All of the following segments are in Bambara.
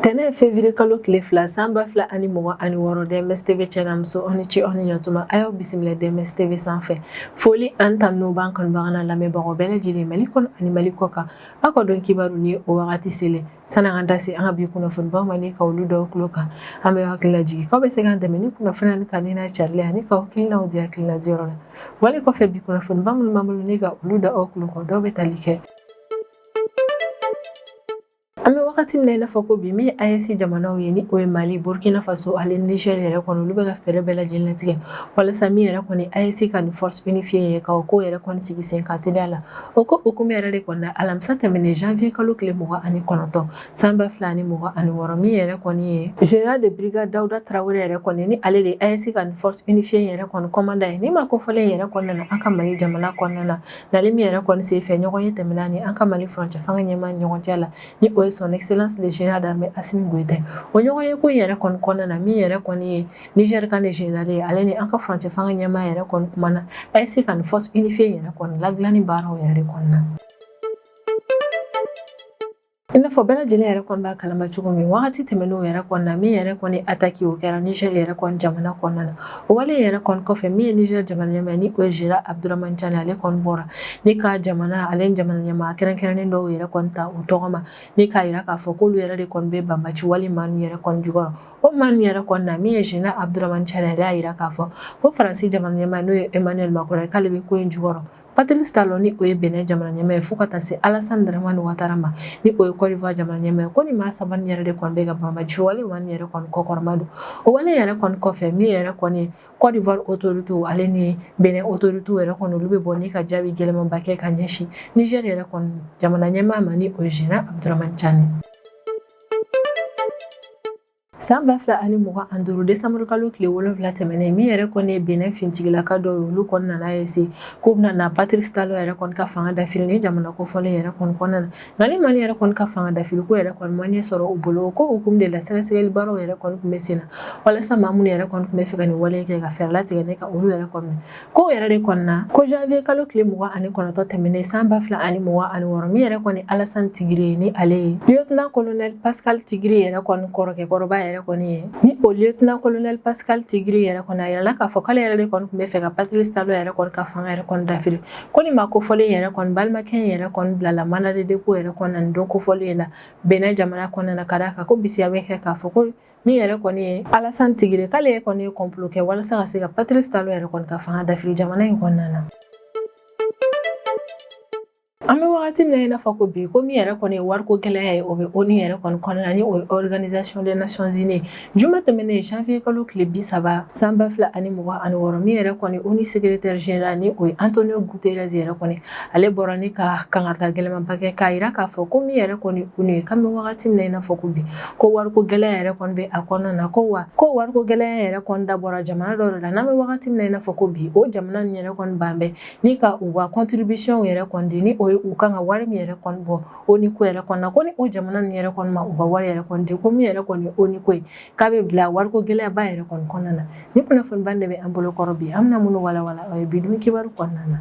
Tene février kalo tile fila san ba fila ani mugan ani wɔɔrɔ DMS TV cɛnamuso aw ni ce aw ni ɲatuma a y'aw bisimila DMS TV sanfɛ foli an tanu b'an kanubaga n'a lamɛnbagaw bɛɛ lajɛlen Mali kɔnɔ ani Mali kɔ kan aw ka dɔn kibaru ni o wagati selen san'an ka da se an ka bi kunnafonibaw ma ni ka olu dɔw tulo kan an bɛ hakili lajigin k'aw bɛ se k'an dɛmɛ ni kunnafoni ani ka n'a carilen ani k'aw hakilinaw di hakilinadiyɔrɔ la wali kɔfɛ bi kunnafoniba minnu b'an bolo ni ka olu da aw tulo kan dɔw bɛ tali kɛ an bɛ wagati min na i n'a fɔ ko bi min AES jamanaw ye ni o ye Mali Burkina Faso ani Niger yɛrɛ kɔnɔ olu bɛ ka fɛɛrɛ bɛɛ lajɛlen latigɛ walasa min yɛrɛ kɔni AES ka ni force unifiée ye ka o ko yɛrɛ kɔni sigi sen kan teliya la o ko hukumu yɛrɛ de kɔnɔ alamisa tɛmɛnen janvier kalo tile 29 san 2026 min yɛrɛ kɔni ye général de brigade Dawuda Traoré yɛrɛ kɔni ni ale de AES ka ni force unifiée yɛrɛ kɔni commandant ye ni ma kofɔlen yɛrɛ kɔnɔna na an ka Mali jamana kɔnɔna na nali min yɛrɛ kɔni sen fɛ ɲɔgɔn ye tɛmɛna ni an ka Mali furancɛ fanga ɲɛmaa ni ɲɔgɔn cɛ la ni o ye son excellence le général d'armée Assimi Goïta o ɲɔgɔn ye ko yɛrɛ kɔni kɔnɔna na min yɛrɛ kɔni ye Niger kan de général ye ale ni an ka furancɛ fanga ɲɛmaa yɛrɛ kɔni kumana AES ka ni force unifiée yɛrɛ kɔni ladilanni baaraw yɛrɛ de kɔnɔna i n'a fɔ bɛɛ lajɛlen yɛrɛ kɔni b'a kalama cogo min wagati tɛmɛn'o yɛrɛ kɔnɔna min yɛrɛ kɔni attaque o kɛra Niger yɛrɛ kɔni jamana kɔnɔna na o wale yɛrɛ kɔni kɔfɛ min ye Niger jamana ɲɛmaa ni o ye Général Abdurahmane Tchani ale kɔni bɔra ni ka jamana ale jamana ɲɛmaa kɛrɛnkɛrɛnnen dɔw yɛrɛ kɔni ta u tɔgɔ ma ni k'a yira k'a fɔ k'olu yɛrɛ de kɔni bɛ banbaci wale maa nu yɛrɛ kɔni jukɔrɔ o maa nu yɛrɛ kɔni na min ye Général Abdurahmane Tchani ale y'a yira k'a fɔ ko Faransi jamana ɲɛmaa n'o ye Emmanuel Macron ye k'ale bɛ ko in jukɔrɔ Patrice Talon ni o ye Benin jamana ɲɛmaa ye fo ka taa se Alassane Dramane Ouattara ma ni o ye Côte d'Ivoire jamana ɲɛmaa ye ko ni maa saba ni yɛrɛ de kɔni bɛ ka banbaci wale maa nu yɛrɛ kɔni kɔkɔrɔma don o wale yɛrɛ kɔni kɔfɛ min yɛrɛ kɔni Côte d'Ivoire autorités ale ni Benin autorités yɛrɛ kɔni olu bɛ bɔ ni ka jaabi gɛlɛmanba kɛ ka ɲɛsin Niger yɛrɛ kɔni jamana ɲɛmaa ma ni o ye Général Abdurahmane Tchani san 2025 décembre kalo tile 7 tɛmɛnen min yɛrɛ kɔni ye Benin fintigilaka dɔw ye olu kɔni nana AES k'u bɛna na Patrice Talon yɛrɛ kɔni ka fanga dafiri ni jamana kofɔlen yɛrɛ kɔni kɔnɔna na nka ni Mali yɛrɛ kɔni ka fanga dafiri ko yɛrɛ kɔni ma ɲɛ sɔrɔ u bolo o ko hukumu de la sɛgɛsɛgɛli baaraw yɛrɛ kɔni tun bɛ sen na walasa maa minnu yɛrɛ kɔni tun bɛ fɛ ka nin wale kɛ ka fɛɛrɛ latigɛ ne ka olu yɛrɛ kɔni ko yɛrɛ de kɔni na ko janvier kalo tile 29 tɛmɛnen san 2026 min yɛrɛ kɔni Alassane Tigiri ni ale ye lieutenant colonel Pascal Tigiri yɛrɛ kɔni kɔrɔkɛkɔrɔba yɛrɛ kɔni ye ni o lieutenant colonel Pascal Tigiri yɛrɛ kɔni a yirala k'a fɔ k'ale yɛrɛ de kɔni tun bɛ fɛ ka Patrice Talon yɛrɛ kɔni ka fanga yɛrɛ kɔni dafiri ko ni maa kofɔlen yɛrɛ kɔni balimakɛ yɛrɛ kɔni bilala mandat de dépôt yɛrɛ kɔni na nin don kofɔlen la Benin jamana kɔnɔna na ka d'a kan ko bisiya bɛ kɛ k'a fɔ ko min yɛrɛ kɔni ye Alassane Tigiri k'ale kɔni ye complot kɛ walasa ka se ka Patrice Talon yɛrɛ kɔni ka fanga dafiri jamana in kɔnɔna na an bɛ wagati min na i n'a fɔ ko bi ko min yɛrɛ kɔni ye wariko gɛlɛya ye o bɛ ONU yɛrɛ kɔni kɔnɔna na ni o ye Organisation des Nations Unies juma tɛmɛnen janvier kalo tile 30 san 2026 min yɛrɛ kɔni ONU secrétaire général ni o ye Antonio Guterres yɛrɛ kɔni ale bɔra ni ka kangarida gɛlɛmanba kɛ k'a yira k'a fɔ ko min yɛrɛ kɔni ONU ye k'an bɛ wagati min na i n'a fɔ ko bi ko wariko gɛlɛya yɛrɛ kɔni bɛ a kɔnɔna na ko wariko gɛlɛya yɛrɛ kɔni dabɔra jamana dɔw de la n'an bɛ wagati min na i n'a fɔ ko bi o jamana ninnu yɛrɛ kɔni ban bɛ ni ka u ka contribution yɛrɛ kɔni di ni o ye u kan ka wari min yɛrɛ kɔni bɔ ONU ko yɛrɛ kɔnɔna ko ni o jamana ninnu yɛrɛ kɔni ma u ka wari yɛrɛ kɔni di ko min yɛrɛ kɔni ye ONU ko ye k'a bɛ bila wariko gɛlɛyaba yɛrɛ kɔni kɔnɔna na ni kunnafoniba de bɛ an bolo kɔrɔ bi an bɛna minnu walawala o ye bidon kibaru kɔnɔna na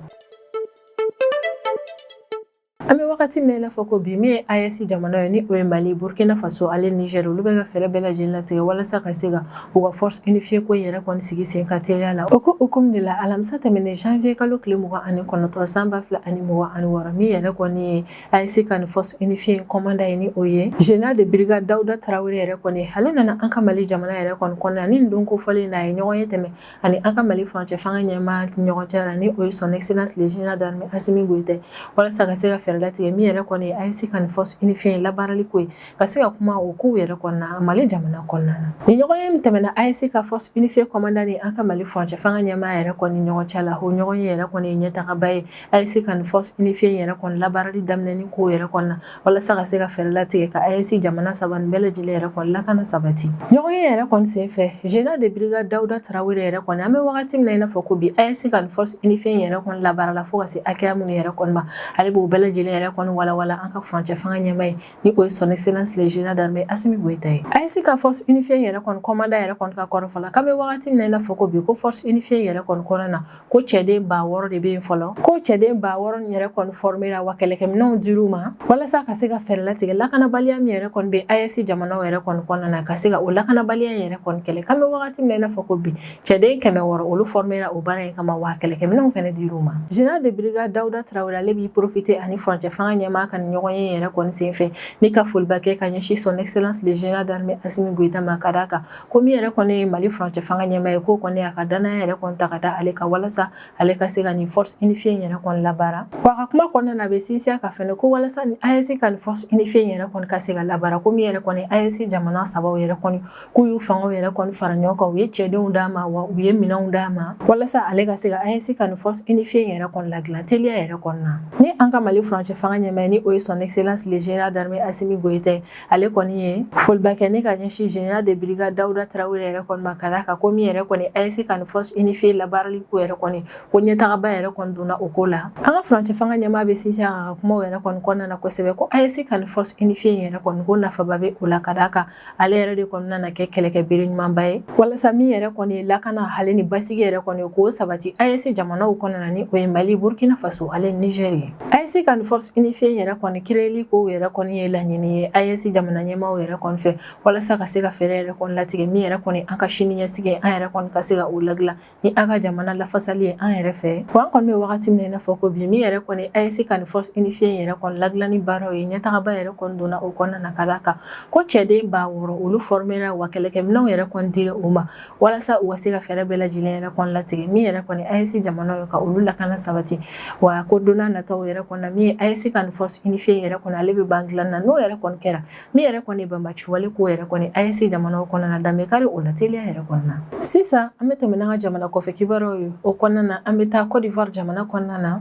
an bɛ wagati min na i n'a fɔ ko bi min ye AES jamana ye ni o ye Mali Burkina Faso ale Niger olu bɛ ka fɛɛrɛ bɛɛ lajɛlen latigɛ walasa ka se ka u ka force unifiée ko yɛrɛ kɔni sigi sen kan teliya la o ko hukumu de la alamisa tɛmɛnen janvier kalo tile 29 san 2026 min yɛrɛ kɔni ye AES ka ni force unifiée commandant ye ni o ye général de brigade Dawuda Traoré yɛrɛ kɔni ale nana an ka Mali jamana yɛrɛ kɔni kɔnɔna ni nin don kofɔlen na a ye ɲɔgɔn ye tɛmɛ ani an ka Mali furancɛ fanga ɲɛmaa ni ɲɔgɔn cɛ la ni o ye son excellence le général d'armée Assimi Goïta walasa ka se ka fɛɛrɛ latigɛ min yɛrɛ kɔni ye AES ka ni force unifiée labaarali ko ye ka se ka kuma o kow yɛrɛ kɔnɔna Mali jamana kɔnɔna na ni ɲɔgɔn ye min tɛmɛna AES ka force unifiée commandant ni an ka Mali furancɛ fanga ɲɛmaa yɛrɛ kɔni ɲɔgɔn cɛ la o ɲɔgɔn ye yɛrɛ kɔni ye ɲɛtagaba ye AES ka ni force unifiée yɛrɛ kɔni labaarali daminɛ ni kow yɛrɛ kɔnɔna walasa ka se ka fɛɛrɛ latigɛ ka AES jamana saba nin bɛɛ lajɛlen yɛrɛ kɔni lakana sabati ɲɔgɔn ye yɛrɛ kɔni sen fɛ général de brigade Dawuda Traoré yɛrɛ kɔni an bɛ wagati min na i n'a fɔ ko bi AES ka ni force unifiée yɛrɛ kɔni labaarala fo ka se hakɛya minnu yɛrɛ kɔni ma ale b'o bɛɛ lajɛlen lajɛlen yɛrɛ kɔni walawala an ka furancɛ fanga ɲɛma ye ni o ye son excellence le général d'armée Assimi Goïta ye. AES ka force unifiée yɛrɛ kɔni commandant yɛrɛ kɔni ka kɔrɔfɔ la k'an bɛ wagati min na i n'a fɔ ko bi ko force unifiée yɛrɛ kɔni kɔnɔna na ko cɛden 6,000 de bɛ yen fɔlɔ ko cɛden 6,000 yɛrɛ kɔni formé la wa kɛlɛkɛminɛnw dir'u ma walasa ka se ka fɛɛrɛ latigɛ lakanabaliya min yɛrɛ kɔni bɛ AES jamanaw yɛrɛ kɔni kɔnɔna na ka se ka o lakanabaliya yɛrɛ kɔni kɛlɛ k'an bɛ wagati min na i n'a fɔ ko bi cɛden 600 olu formé la o baara in kama wa kɛlɛkɛminɛnw fɛnɛ dir'u ma. Général de brigade Dawuda Traoré ale b'i profiter ani furancɛ fanga ɲɛmaa ka ni ɲɔgɔn ye yɛrɛ kɔni senfɛ ni ka foliba kɛ ka ɲɛsin son excellence le général d'armée Assimi Goïta ma ka d'a kan ko min yɛrɛ kɔni ye Mali furancɛ fanga ɲɛmaa ye k'o kɔni a ka danaya yɛrɛ kɔni ta ka da ale kan walasa ale ka se ka nin force unifiée yɛrɛ kɔni labaara. Wa a ka kuma kɔnɔna na a bɛ sinsin ka fɛnɛ ko walasa ni AES ka nin force unifiée yɛrɛ kɔni ka se ka labaara ko min yɛrɛ kɔni AES jamana 3 yɛrɛ kɔni k'u y'u fangaw yɛrɛ kɔni fara ɲɔgɔn kan u ye cɛdenw d'a ma wa u ye minɛnw d'a ma walasa ale ka se ka AES ka nin force unifiée yɛrɛ kɔni ladilan teliya yɛrɛ kɔnɔna na. Ni an ka Mali furancɛ fanga ɲɛmaa ni o ye son excellence le général d'armée Assimi Goïta ye ale kɔni ye foliba kɛ ni ka ɲɛsin général de brigade Dawuda Traoré yɛrɛ kɔni ma ka d'a kan ko min yɛrɛ kɔni AES ka nin force unifiée labaarali ko yɛrɛ kɔni ko ɲɛtagaba yɛrɛ kɔni donna o ko la. An ka furancɛ fanga ɲɛmaa bɛ sinsin a ka kumaw yɛrɛ kɔni kɔnɔna na kosɛbɛ ko AES ka nin force unifiée yɛrɛ kɔni ko nafaba bɛ o la ka d'a kan ale yɛrɛ de kɔni nana kɛ kɛlɛkɛbere ɲumanba ye walasa min yɛrɛ kɔni ye lakana hali ni basigi yɛrɛ kɔni k'o sabati AES jamanaw kɔnɔna ni o ye Mali Burkina Faso ale Niger ye. AES ka nin force unifiée yɛrɛ kɔni créeli ko yɛrɛ kɔni ye laɲini ye AES jamana ɲɛmaaw yɛrɛ kɔni fɛ walasa ka se ka fɛɛrɛ yɛrɛ kɔni latigɛ min yɛrɛ kɔni an ka sini ɲɛsigi an yɛrɛ kɔni ka se ka o ladilan ni an ka jamana lafasali ye an yɛrɛ fɛ. Wa an kɔni bɛ wagati min na i n'a fɔ ko bi min yɛrɛ kɔni AES ka nin force unifiée yɛrɛ kɔni ladilanni baaraw ye ɲɛtagaba yɛrɛ kɔni donna o kɔnɔna na ka d'a kan ko cɛden 6,000 olu formé la wa kɛlɛkɛminɛnw yɛrɛ kɔni dira u ma walasa u ka se ka fɛɛrɛ bɛɛ lajɛlen yɛrɛ kɔni latigɛ min yɛrɛ kɔni AES jamanaw ye ka olu lakana sabati wa ko donna nataw yɛrɛ kɔni na min ye AES ka nin force unifiée yɛrɛ kɔni ale bɛ ban dilan na n'o yɛrɛ kɔni kɛra min yɛrɛ kɔni banbaciwale ko yɛrɛ kɔni AES jamanaw kɔnɔna na danbe kari o la teliya yɛrɛ kɔnɔna na. Sisan an bɛ tɛmɛ n'an ka jamana kɔfɛ kibaruyaw ye o kɔnɔna na an bɛ taa Côte d'Ivoire jamana kɔnɔna na.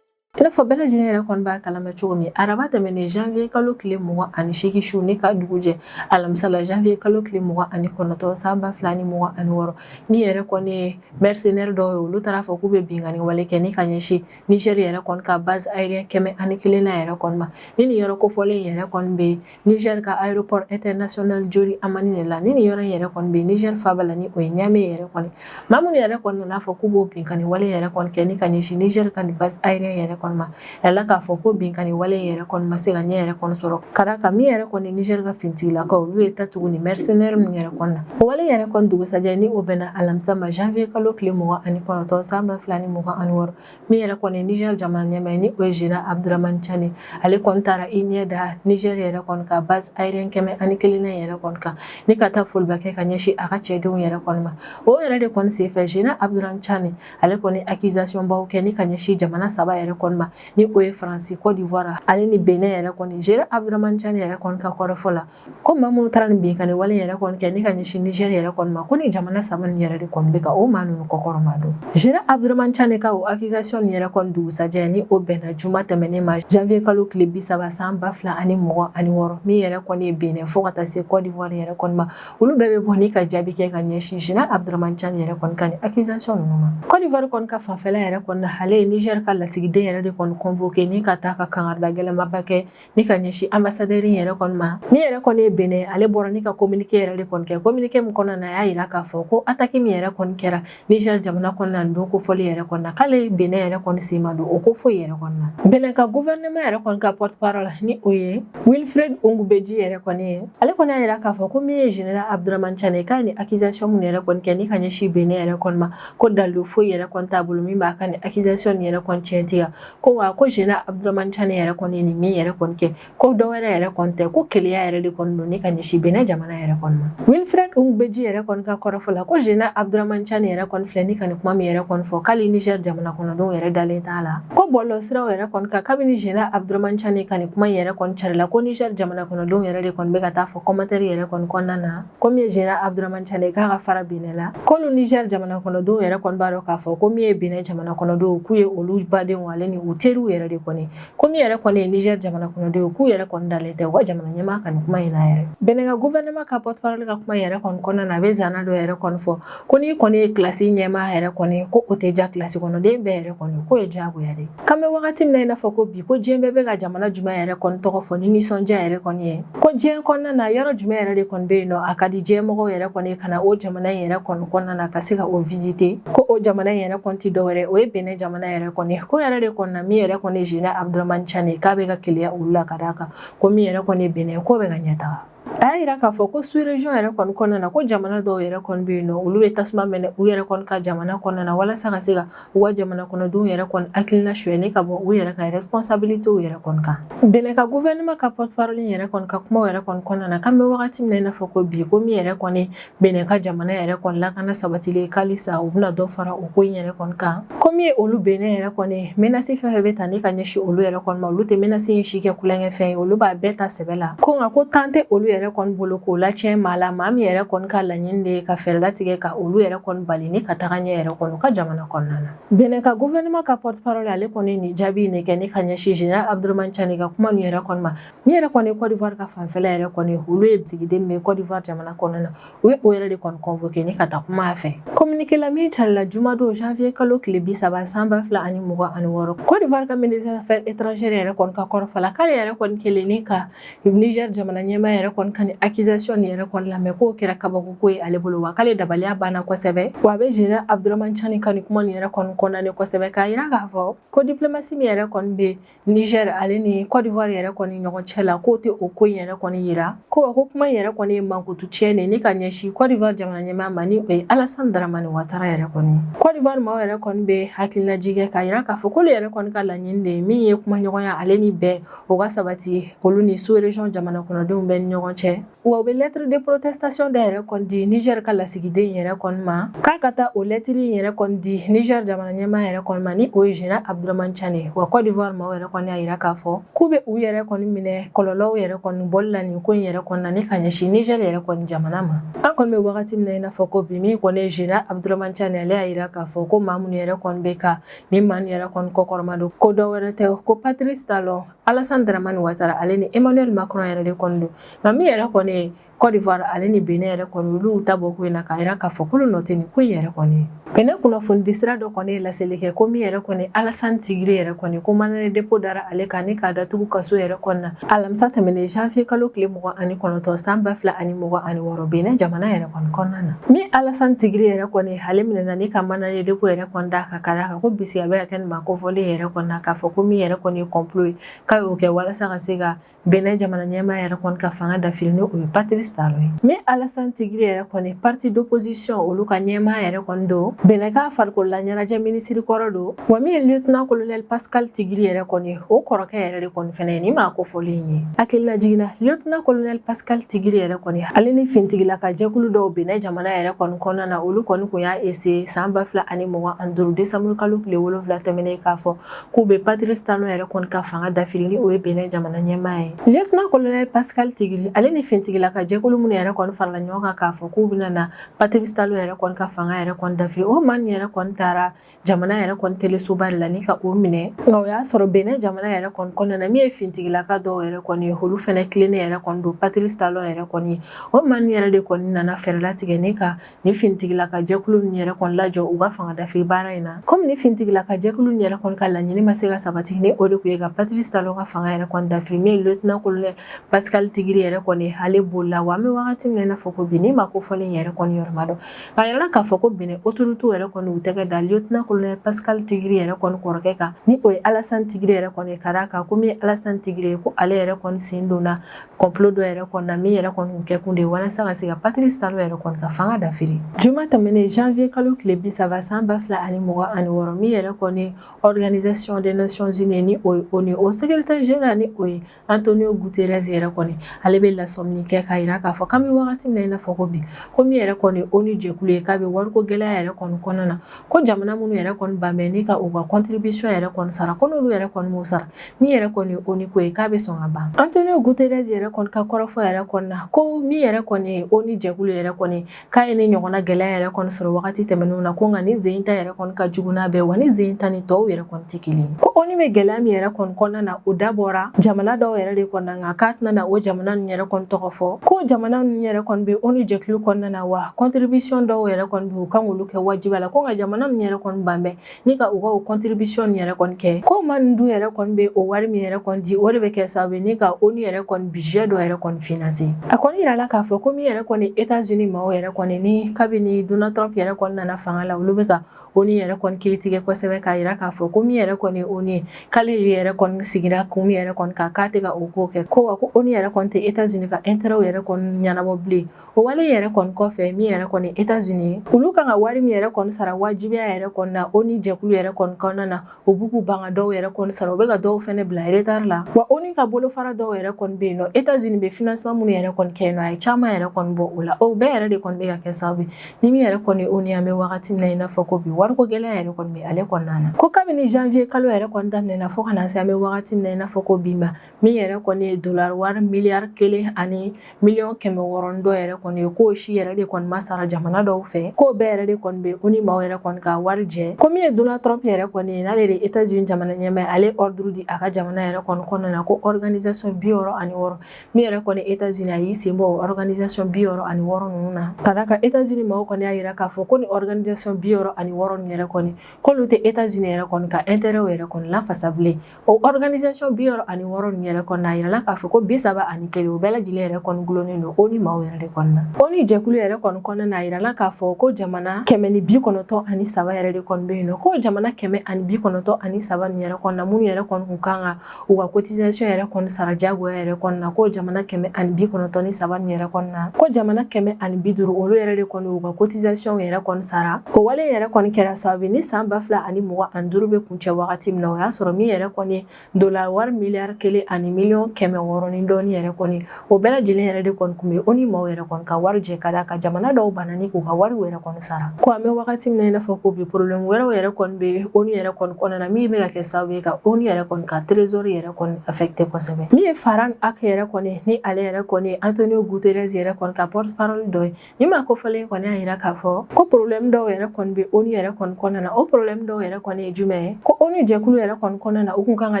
I n'a fɔ bɛɛ lajɛlen yɛrɛ kɔni b'a kalama cogo min araba tɛmɛnen janvier kalo tile 28 su ne ka dugu jɛ alamisala janvier kalo tile 29 san 2026 min yɛrɛ kɔni ye mercenaire dɔw ye olu taara fɔ k'u bɛ bingani wale kɛ ni ka ɲɛsin Niger yɛrɛ kɔni ka base aérien 101 na yɛrɛ kɔni ma ni nin yɔrɔ kofɔlen yɛrɛ kɔni bɛ Niger ka aéroport international Jori Amani de la ni nin yɔrɔ yɛrɛ kɔni bɛ Niger faaba la ni o ye Niamey yɛrɛ kɔni maa minnu yɛrɛ kɔni nana fɔ k'u b'o bingani wale yɛrɛ kɔni kɛ ni ka ɲɛsin Niger ka base aérien yɛrɛ kɔni ma yala k'a fɔ ko binkani wale yɛrɛ kɔni ma se ka ɲɛ yɛrɛ kɔni sɔrɔ ka d'a kan min yɛrɛ kɔni Niger ka finitigilakaw olu ye ta tuguni mercenaire min yɛrɛ kɔni na o wale yɛrɛ kɔni dugusajɛ ni o bɛnna alamisa ma janvier kalo tile 29 san 2026 min yɛrɛ kɔni Niger jamana ɲɛmaa ni o ye général Abdramane Tchani ale kɔni taara i ɲɛ da Niger yɛrɛ kɔni ka base aérien 101 na yɛrɛ kɔni kan ni ka taa foliba kɛ ka ɲɛsin a ka cɛdenw yɛrɛ kɔni ma o yɛrɛ de kɔni senfɛ général Abdramane Tchani ale kɔni accusation baw kɛ ni ka ɲɛsin jamana 3 yɛrɛ kɔni ma ni o ye France Côte d'Ivoire ale ni Benin yɛrɛ kɔni général Abdramane Tchani yɛrɛ kɔni ka kɔrɔfɔ la ko maa minnu taara nin binkani wale yɛrɛ kɔni kɛ ni ka ɲɛsin Niger yɛrɛ kɔni ma ko ni jamana 3 nin yɛrɛ de kɔni bɛ ka o maa ninnu kɔkɔrɔma don général Abdramane Tchani ka o accusation nin yɛrɛ kɔni dugusajɛ ni o bɛnna juma tɛmɛnen ma janvier kalo tile 30 san 2026 min yɛrɛ kɔni ye Benin fo ka taa se Côte d'Ivoire yɛrɛ kɔni ma olu bɛɛ bɛ bɔ ni ka jaabi kɛ ka ɲɛsin général Abdramane Tchani yɛrɛ kɔni ka ni accusation ninnu ma Côte d'Ivoire kɔni ka fanfɛla yɛrɛ kɔni na ale ye Niger ka lasigiden yɛrɛ de kɔni convoqué ni ka taa ka kangarida gɛlɛnmaba kɛ ni ka ɲɛsin ambassadeur yɛrɛ kɔni ma min yɛrɛ kɔni ye Benin ale bɔra ni ka communiqué yɛrɛ de kɔni kɛ communiqué min kɔnɔna na a y'a yira k'a fɔ ko attaque min yɛrɛ kɔni kɛra Niger jamana kɔnɔna na don kofɔli yɛrɛ kɔnɔna na k'ale Benin yɛrɛ kɔni sen ma don o ko foyi yɛrɛ kɔnɔna na Benin ka gouvernement yɛrɛ kɔni ka porte parole ni o ye Wilfred Ongoubeji yɛrɛ kɔni ye ale kɔni y'a yira k'a fɔ ko min ye général Abdramane Tchani k'a ni accusation min yɛrɛ kɔni kɛ ni ka ɲɛsin Benin yɛrɛ kɔni ma ko dalilu foyi yɛrɛ kɔni t'a bolo min b'a ka ni accusation yɛrɛ kɔni tiɲɛtigiya ko wa ko général Abdramane Tchani yɛrɛ kɔni ye nin min yɛrɛ kɔni kɛ ko dɔwɛrɛ yɛrɛ kɔni tɛ ko keleya yɛrɛ de kɔni don ni ka ɲɛsin Benin jamana yɛrɛ kɔni ma Wilfred Ongoubeji yɛrɛ kɔni ka kɔrɔfɔ la ko général Abdramane Tchani yɛrɛ kɔni filɛ ni ka nin kuma min yɛrɛ kɔni fɔ k'ale Niger jamana kɔnɔdenw yɛrɛ dalen t'a la ko bɔlɔlɔ siraw yɛrɛ kɔni kan kabini général Abdramane Tchani ka nin kuma yɛrɛ kɔni carila ko Niger jamana kɔnɔdenw yɛrɛ de kɔni bɛ ka taa fɔ commentaire yɛrɛ kɔni kɔnɔna na ko min ye général Abdramane Tchani k'a ka fara Benin la k'olu Niger jamana kɔnɔdenw yɛrɛ kɔni b'a dɔn k'a fɔ ko min ye Benin jamana kɔnɔdenw k'u ye olu badenw ale ni u teriw yɛrɛ de kɔni komi yɛrɛ kɔni ye Niger jamana kɔnɔdenw k'u yɛrɛ kɔni dalen tɛ u ka jamana ɲɛmaa ka nin kuma in na yɛrɛ Benin ka gouvernement ka porte-parole ka kuma yɛrɛ kɔni kɔnɔna na a bɛ zana dɔ yɛrɛ kɔni fɔ ko ni kɔni ye classe ɲɛmaa yɛrɛ kɔni ko o tɛ ja classe kɔnɔden bɛɛ yɛrɛ kɔni ko ye diyagoya de k'an bɛ wagati min na i n'a fɔ ko bi ko diɲɛ bɛɛ bɛ ka jamana jumɛn yɛrɛ kɔni tɔgɔ fɔ ni nisɔndiya yɛrɛ kɔni ye ko diɲɛ kɔnɔna na yɔrɔ jumɛn yɛrɛ de kɔni bɛ yen nɔ a ka di diɲɛmɔgɔw yɛrɛ kɔni ka na o jamana in yɛrɛ kɔni kɔnɔna na ka se ka o visiter ko o jamana in yɛrɛ kɔni tɛ dɔwɛrɛ o ye Benin jamana yɛrɛ kɔni ko yɛrɛ de kɔni na min yɛrɛ kɔni ye Général Abdramane Tchani k'a bɛ ka keleya olu la ka d'a kan ko min yɛrɛ kɔni ye Benin ko bɛ ka ɲɛtaga a y'a yira k'a fɔ ko sous-région yɛrɛ kɔni kɔnɔna na ko jamana dɔw yɛrɛ kɔni bɛ yen nɔ olu bɛ tasuma minɛ u yɛrɛ kɔni ka jamana kɔnɔna na walasa ka se ka u ka jamana kɔnɔdenw yɛrɛ kɔni hakilina suyɛnni ka bɔ u yɛrɛ ka responsabilité yɛrɛ kɔni kan Benin ka gouvernement ka porte-parole yɛrɛ kɔni ka kuma yɛrɛ kɔni kɔnɔna na k'an bɛ wagati min na i n'a fɔ ko bi ko min yɛrɛ kɔni Benin ka jamana yɛrɛ kɔni lakana sabatilen k'alisa u bɛna dɔ fara o ko in yɛrɛ kɔni kan komi ye olu Benin yɛrɛ kɔni menace fɛn fɛn bɛ ta ne ka ɲɛsin olu yɛrɛ kɔni ma olu tɛ menace in si kɛ kulonkɛ fɛn ye olu b'a bɛɛ ta sɛbɛ la ko nka ko temps tɛ olu yɛrɛ kɔni bolo k'o lacɛn maa la maa min yɛrɛ kɔni ka laɲini de ye ka fɛɛrɛ latigɛ ka olu yɛrɛ kɔni bali ni ka taga ɲɛ yɛrɛ kɔni u ka jamana kɔnɔna na Benin ka gouvernement ka porte-parole ale kɔni nin jaabi ne kɛ ne ka ɲɛsin Général Abdramane Tchani ka kuma nin yɛrɛ kɔni ma min yɛrɛ kɔni Côte d'Ivoire ka fanfɛla yɛrɛ kɔni olu ye sigiden min Côte d'Ivoire jamana kɔnɔna na u ye o yɛrɛ de kɔni convoqué ni ka taa kuma a fɛ communiqué la min carila jumadon janvier kalo tile 30 san 2026 Côte d'Ivoire ka ministre des affaires étrangères yɛrɛ kɔni ka kɔrɔfɔla k'ale yɛrɛ kɔni kelen ni ka Niger jamana ɲɛmaa yɛrɛ kɔni ka ni accusation ni yɛrɛ kɔni lamɛn k'o kɛra kabako ye ale bolo wa k'ale dabaliya banna kosɛbɛ wa a bɛ Général Abdramane Tchani ka ni kuma ni yɛrɛ kɔni kɔnɔna kosɛbɛ k'a yira k'a fɔ ko diplomatie min yɛrɛ kɔni bɛ Niger ale ni Côte d'Ivoire yɛrɛ kɔni ɲɔgɔn cɛ la k'o tɛ o ko in yɛrɛ kɔni yira ko kuma in yɛrɛ kɔni ye mankutu tiɲɛ de ni ka ɲɛsin Côte d'Ivoire jamana ɲɛmaa ma ni o ye Alassane Dramane Ouattara yɛrɛ kɔni Côte d'Ivoire maaw yɛrɛ kɔni bɛ hakilinaji kɛ k'a yira k'a fɔ k'olu yɛrɛ kɔni ka laɲini de ye min ye kuma ɲɔgɔnya ale ni bɛn o ka sabati olu ni sous-région jamana kɔnɔdenw bɛ ni ɲɔgɔn cɛ wa u bɛ lettre de protestation da yɛrɛ kɔni di Niger ka lasigiden yɛrɛ kɔni ma k'a ka taa o lettre in yɛrɛ kɔni di Niger jamana ɲɛmaa yɛrɛ kɔni ma ni o ye Général Abdramane Tchani wa Côte d'Ivoire maaw yɛrɛ kɔni y'a yira k'a fɔ k'u bɛ u yɛrɛ kɔni minɛ kɔlɔlɔw yɛrɛ kɔni bɔli la nin ko in yɛrɛ kɔni na ni ka ɲɛsin Niger yɛrɛ kɔni jamana ma an kɔni bɛ wagati min na i n'a fɔ ko bi min kɔni ye Général Abdramane Tchani ale y'a yira k'a fɔ ko maa minnu yɛrɛ kɔni bɛ ka nin maa yɛrɛ kɔni kɔkɔrɔma don ko dɔ wɛrɛ tɛ ko Patrice Talon Alassane Dramane Ouattara ale ni Emmanuel Macron yɛrɛ de kɔni don nka min yɛrɛ kɔni ye Côte d'Ivoire ale ni Benin yɛrɛ kɔni olu ta bɔ ko in na k'a yira k'a fɔ k'olu nɔ tɛ nin ko in yɛrɛ kɔni ye Benin kunnafoni sira dɔ kɔni ye laseli kɛ ko min yɛrɛ kɔni Alassane Tigre yɛrɛ kɔni ko mandat de dépôt dara ale kan ni k'a datugu kaso yɛrɛ kɔni na alamisa tɛmɛnen janvier kalo tile 29 san 2026 Benin jamana yɛrɛ kɔni kɔnɔna na min Alassane Tigre yɛrɛ kɔni ale minɛna ni ka mandat de dépôt yɛrɛ kɔni d'a kan ka d'a kan ko bisi a bɛ ka kɛ nin maa kofɔlen yɛrɛ kɔni na k'a fɔ ko min yɛrɛ kɔni ye complot ye k'a y'o kɛ walasa ka se ka Benin jamana ɲɛmaa yɛrɛ kɔni ka fanga dafiri ni o ye Patrice Talon ye min Alassane Tigre yɛrɛ kɔni parti d'opposition olu ka ɲɛmaa yɛrɛ kɔni don Benin ka farikolola ɲɛnajɛ ministre kɔrɔ don wa min ye lieutenant colonel Pascal Tigre yɛrɛ kɔni o kɔrɔkɛ yɛrɛ de kɔni fɛnɛ ye ni maa kofɔlen ye hakilina jiginna lieutenant colonel Pascal Tigre yɛrɛ kɔni ale ni fintigila ka jɛkulu dɔw Benin jamana yɛrɛ kɔni kɔnɔna na olu kɔni kun y'a essayer san 2025 décembre kalo tile 7 tɛmɛnen k'a fɔ k'u bɛ Patrice Talon yɛrɛ kɔni ka fanga dafiri ni o ye Benin jamana ɲɛmaa ye lieutenant colonel Pascal Tigre ale ni fintigila ka jɛkulu minnu yɛrɛ kɔni farala ɲɔgɔn kan k'a fɔ k'u bɛna na Patrice Talon yɛrɛ kɔni ka fanga yɛrɛ kɔni dafiri o man yɛrɛ kɔni taara jamana yɛrɛ kɔni telesoba de la ni ka o minɛ nka o y'a sɔrɔ Benin jamana yɛrɛ kɔni kɔnɔna na min ye fintigilaka dɔw yɛrɛ kɔni ye olu fɛnɛ tilennen yɛrɛ kɔni don Patrice Talon yɛrɛ kɔni ye o man yɛrɛ de kɔni nana fɛɛrɛ latigɛ ni ka ni fintigilaka jɛkulu ni yɛrɛ kɔni lajɔ u ka fanga dafiri baara in na komi ni fintigilaka jɛkulu ni yɛrɛ kɔni ka laɲini ma se ka sabati ni o de kun ye ka Patrice Talon ka fanga yɛrɛ kɔni dafiri min ye lieutenant colonel Pascal Tigre yɛrɛ kɔni ale bolila wa an bɛ wagati min na i n'a fɔ ko bi ni maa kofɔlen yɛrɛ kɔni yɔrɔma dɔn k'a yira k'a fɔ ko Benin autorité yɛrɛ kɔni u tɛgɛ da lieutenant colonel Pascal Tigre yɛrɛ kɔni kɔrɔkɛ kan ni o ye Alassane Tigre yɛrɛ kɔni ka d'a kan ko min ye Alassane Tigre ye ko ale yɛrɛ kɔni sen donna complot dɔ yɛrɛ kɔni na min yɛrɛ kɔni kɛ kun de ye walasa ka se ka Patrice Talon yɛrɛ kɔni ka fanga dafiri juma tɛmɛnen janvier kalo tile 30 san 2026 min yɛrɛ kɔni organisation des nations unies ni o ye ONU o secrétaire général ni o ye Antonio Guterres yɛrɛ kɔni ale bɛ lasɔmini kɛ k'a yira yira k'a fɔ k'an bɛ wagati min na i n'a fɔ ko bi ko min yɛrɛ kɔni ONU jɛkulu ye k'a bɛ wariko gɛlɛya yɛrɛ kɔni kɔnɔna na ko jamana minnu yɛrɛ kɔni banbɛn ni ka u ka contribution yɛrɛ kɔni sara ko n'olu yɛrɛ kɔni m'o sara min yɛrɛ kɔni ONU ko ye k'a bɛ sɔn ka ban Antonio Guterres yɛrɛ kɔni ka kɔrɔfɔ yɛrɛ kɔni na ko min yɛrɛ kɔni ONU jɛkulu yɛrɛ kɔni k'a ye ni ɲɔgɔnna gɛlɛya yɛrɛ kɔni sɔrɔ wagati tɛmɛnenw na ko nka ni sen ta yɛrɛ kɔni ka jugu n'a bɛɛ wa ni sen ta ni tɔw yɛrɛ kɔni tɛ kelen ye ko ONU bɛ gɛlɛya min yɛrɛ kɔni kɔnɔna na o dabɔra jamana dɔw yɛrɛ de kɔnɔna nka k'a tɛna na o jamana ninnu yɛrɛ kɔni tɔgɔ fɔ ko jamana ninnu yɛrɛ kɔni bɛ ONU jɛkulu kɔnɔna na wa contribution dɔw yɛrɛ kɔni bɛ u kan k'olu kɛ wajibi la ko nka jamana ninnu yɛrɛ kɔni banbɛn ni ka u ka o contribution yɛrɛ kɔni kɛ ko maa ninnu dun yɛrɛ kɔni bɛ o wari min yɛrɛ kɔni di o de bɛ kɛ sababu ye ni ka ONU yɛrɛ kɔni budget dɔ yɛrɛ kɔni financer a kɔni yirala k'a fɔ ko min yɛrɛ kɔni États-Unis maaw yɛrɛ kɔni ni kabini Donald Trump yɛrɛ kɔni nana fanga la olu bɛ ka ONU yɛrɛ kɔni critiquer kosɛbɛ k'a yira k'a fɔ ko min yɛrɛ kɔni ONU ye k'ale yɛrɛ kɔni sigira kun min yɛrɛ kɔni kan k'a tɛ ka o ko kɛ ko wa ko ONU yɛrɛ kɔni tɛ États-Unis ka intérêt yɛrɛ kɔni ɲɛnabɔ bilen o wale yɛrɛ kɔni kɔfɛ min yɛrɛ kɔni États-Unis olu kan ka wari min yɛrɛ kɔni sara wajibiya yɛrɛ kɔni na ONU jɛkulu yɛrɛ kɔni kɔnɔna na o b'u k'u ban ka dɔw yɛrɛ kɔni sara u bɛ ka dɔw fɛnɛ bila retard la wa ONU ka bolofara dɔw yɛrɛ kɔni bɛ yen nɔ États-Unis bɛ financement minnu yɛrɛ kɔni kɛ yen nɔ a ye caman yɛrɛ kɔni bɔ o la o bɛɛ yɛrɛ de kɔni bɛ ka kɛ sababu ye ni min yɛrɛ kɔni ONU an bɛ wagati min na i n'a fɔ ko bi wariko gɛlɛya yɛrɛ kɔni bɛ ale kɔnɔna na ko kabini janvier kalo yɛrɛ kɔni daminɛna fo ka na se an bɛ wagati min na i n'a fɔ ko bi ma min yɛrɛ kɔni ye dollar wari miliyari 1 ani miliyɔn 600 dɔ yɛrɛ kɔni ye k'o si yɛrɛ de kɔni ma sara jamana dɔw fɛ k'o bɛɛ yɛrɛ de kɔni bɛ ONU maaw yɛrɛ kɔni ka wari jɛ ko min ye Donald Trump yɛrɛ kɔni ye n'ale de États-Unis jamana ɲɛmaa ale ordre di a ka jamana yɛrɛ kɔni kɔnɔna na ko organisation 66 min yɛrɛ kɔni États-Unis a y'i sen bɔ o organisation 66 ninnu na ka d'a kan États-Unis maaw kɔni y'a yira k'a fɔ ko ni organisation 66 nin yɛrɛ kɔni k'olu tɛ États-Unis yɛrɛ kɔni ka intérêt yɛrɛ kɔni lafasa bilen o organisation 66 nin yɛrɛ kɔni a yirala k'a fɔ ko 31 o bɛɛ lajɛlen yɛrɛ kɔni gulonnen don ONU maaw yɛrɛ de kɔni na ONU jɛkulu yɛrɛ kɔni kɔnɔna na a yirala k'a fɔ ko jamana 193 yɛrɛ de kɔni bɛ yen nɔ ko jamana 193 nin yɛrɛ kɔni na minnu yɛrɛ kɔni kun kan ka u ka cotisation yɛrɛ kɔni sara jagoya yɛrɛ kɔni na ko jamana 193 nin yɛrɛ kɔni na ko jamana 150 olu yɛrɛ de kɔni u ka cotisation yɛrɛ kɔni sara o wale yɛrɛ kɔni kɛra sababu ni san 2025 bɛ kuncɛ wagati min na o y'a sɔrɔ min yɛrɛ kɔni dollar wari miliyari 1 ani miliyɔn 600 ni dɔɔni yɛrɛ kɔni o bɛɛ lajɛlen yɛrɛ de kɔni kun bɛ ONU maaw yɛrɛ kɔni ka wari jɛ ka d'a kan jamana dɔw banna ni k'u ka wari yɛrɛ kɔni sara ko an bɛ wagati min na i n'a fɔ ko bi problème wɛrɛw yɛrɛ kɔni bɛ ONU yɛrɛ kɔni kɔnɔna na min bɛ ka kɛ sababu ye ka ONU yɛrɛ kɔni ka trésor yɛrɛ kɔni affecté kosɛbɛ min ye Farhan Haq yɛrɛ kɔni ni ale yɛrɛ kɔni Antonio Guterres yɛrɛ kɔni ka porte parole dɔ ye ni ma kofɔlen kɔni y'a yira k'a fɔ ko problème dɔw yɛrɛ kɔni bɛ ONU yɛrɛ kɔni kɔnɔna na o problème dɔw yɛrɛ kɔni ye jumɛn ye ko ONU jɛkulu yɛrɛ kɔni kɔnɔna na u kun kan ka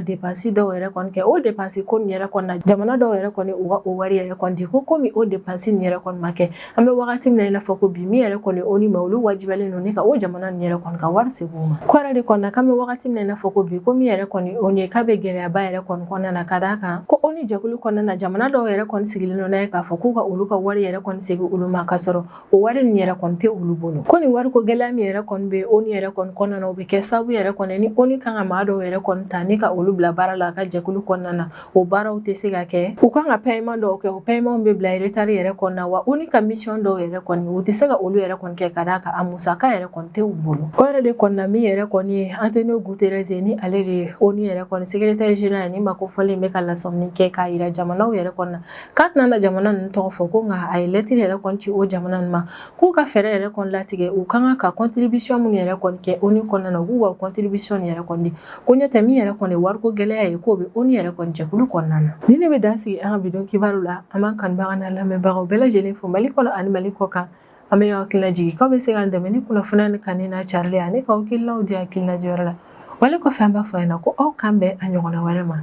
dépense dɔw yɛrɛ kɔni kɛ o dépense ko nin yɛrɛ kɔni na jamana dɔw yɛrɛ kɔni u ka o wari yɛrɛ kɔni di ko komi o dépense nin yɛrɛ kɔni ma kɛ an bɛ wagati min na i n'a fɔ ko bi min yɛrɛ kɔni ONU ma olu wajibiyalen don ni ka o jamana nin yɛrɛ kɔni ka wari segin u ma ko yɛrɛ de kɔni na k'an bɛ wagati min na i n'a fɔ ko bi ko min yɛrɛ kɔni ONU ye k'a bɛ gɛlɛyaba yɛrɛ kɔni kɔnɔna na ka d'a kan ko ONU jɛkulu kɔnɔna na jamana dɔw yɛrɛ kɔni sigilen don n'a ye k'a fɔ k'u ka olu ka wari yɛrɛ kɔni segin olu ma k'a sɔrɔ o wari nin yɛrɛ kɔni tɛ olu bolo ko nin wariko gɛlɛya min yɛrɛ kɔni bɛ ONU yɛrɛ kɔni kɔnɔna na o bɛ kɛ sababu yɛrɛ kɔni ni ONU kan ka maa dɔw yɛrɛ kɔni ta ni ka olu bila baara la a ka jɛkulu kɔnɔna na o baaraw tɛ se ka kɛ u kan ka paiement dɔw kɛ o paiement bɛ bila retard yɛrɛ kɔnɔna na wa ONU ka mission dɔw yɛrɛ kɔni u tɛ se ka olu yɛrɛ kɔni kɛ ka d'a kan a musaka yɛrɛ kɔni tɛ u bolo o yɛrɛ de kɔni na min yɛrɛ kɔni ye Antonio Guterres ye ni ale de ye ONU yɛrɛ kɔni secrétaire général ni ma kofɔlen bɛ ka lasɔmini kɛ k'a yira jamanaw yɛrɛ kɔni na k'a tɛna na jamana ninnu tɔgɔ fɔ ko nka a ye lettre yɛrɛ kɔni ci o jamana ninnu ma k'u ka fɛɛrɛ yɛrɛ kɔni latigɛ u kan ka contribution minnu yɛrɛ kɔni kɛ ONU kɔnɔna na u k'u ka contribution yɛrɛ kɔni di ko ɲɛtɛ min yɛrɛ kɔni wariko gɛlɛya ye k'o bɛ ONU yɛrɛ kɔni jɛkulu kɔnɔna na ni ne bɛ dan sigi an ka bidon kibaru la an b'an kanubaga n'a lamɛnbagaw bɛɛ lajɛlen fo Mali kɔnɔ ani Mali kɔ kan an bɛ y'aw hakilina jigin k'aw bɛ se k'an dɛmɛ ni kunnafoniya ni kanni n'a carili ani k'aw hakilinaw di hakilina jɔyɔrɔ la wale kɔfɛ an b'a fɔ a ɲɛna ko aw kan bɛn a ɲɔgɔnna wɛrɛ ma